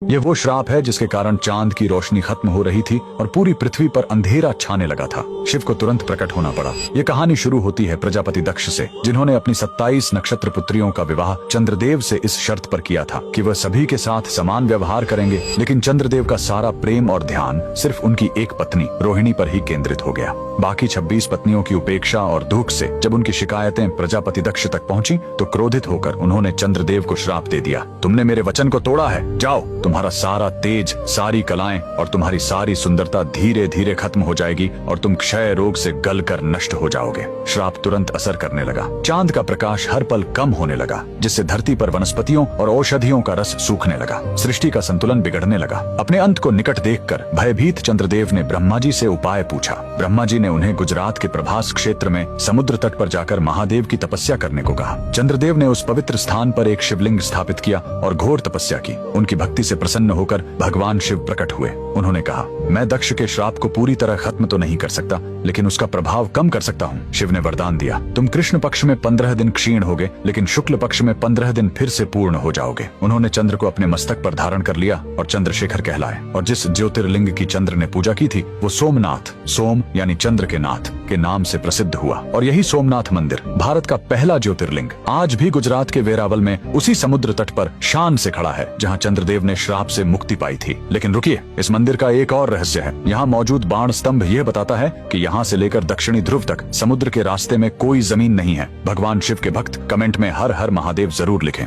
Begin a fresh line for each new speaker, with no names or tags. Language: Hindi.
यह वो श्राप है जिसके कारण चांद की रोशनी खत्म हो रही थी और पूरी पृथ्वी पर अंधेरा छाने लगा था। शिव को तुरंत प्रकट होना पड़ा। यह कहानी शुरू होती है प्रजापति दक्ष से, जिन्होंने अपनी 27 नक्षत्र पुत्रियों का विवाह चंद्रदेव से इस शर्त पर किया था कि वह सभी के साथ समान व्यवहार करेंगे। लेकिन चंद्रदेव का सारा प्रेम और ध्यान सिर्फ उनकी एक पत्नी रोहिणी पर ही केंद्रित हो गया। बाकी 26 पत्नियों की उपेक्षा और दुख से जब उनकी शिकायतें प्रजापति दक्ष तक पहुंची तो क्रोधित होकर उन्होंने चंद्रदेव को श्राप दे दिया। तुमने मेरे वचन को तोड़ा है, जाओ, तुम्हारा सारा तेज, सारी कलाएं और तुम्हारी सारी सुंदरता धीरे धीरे खत्म हो जाएगी और तुम क्षय रोग से गलकर नष्ट हो जाओगे। श्राप तुरंत असर करने लगा। चांद का प्रकाश हर पल कम होने लगा, जिससे धरती पर वनस्पतियों और औषधियों का रस सूखने लगा। सृष्टि का संतुलन बिगड़ने लगा। अपने अंत को निकट देखकर भयभीत चंद्रदेव ने ब्रह्मा जी से उपाय पूछा। ब्रह्मा जी ने उन्हें गुजरात के प्रभास क्षेत्र में समुद्र तट पर जाकर महादेव की तपस्या करने को कहा। चंद्रदेव ने उस पवित्र स्थान पर एक शिवलिंग स्थापित किया और घोर तपस्या की। उनकी भक्ति से प्रसन्न होकर भगवान शिव प्रकट हुए। उन्होंने कहा, मैं दक्ष के श्राप को पूरी तरह खत्म तो नहीं कर सकता, लेकिन उसका प्रभाव कम कर सकता हूँ। शिव ने वरदान दिया, तुम कृष्ण पक्ष में 15 दिन क्षीण होगे, लेकिन शुक्ल पक्ष में 15 दिन फिर से पूर्ण हो जाओगे। उन्होंने चंद्र को अपने मस्तक पर धारण कर लिया और चंद्रशेखर कहलाए। और जिस ज्योतिर्लिंग की चंद्र ने पूजा की थी वो सोमनाथ, सोम यानी चंद्र के नाथ के नाम से प्रसिद्ध हुआ। और यही सोमनाथ मंदिर भारत का पहला ज्योतिर्लिंग आज भी गुजरात के वेरावल में उसी समुद्र तट पर शान से खड़ा है जहाँ चंद्रदेव ने श्राप से मुक्ति पाई थी। लेकिन रुकिए, इस मंदिर का एक और रहस्य है। यहाँ मौजूद बाण स्तंभ यह बताता है कि यहाँ से लेकर दक्षिणी ध्रुव तक समुद्र के रास्ते में कोई जमीन नहीं है। भगवान शिव के भक्त कमेंट में हर हर महादेव जरूर लिखें।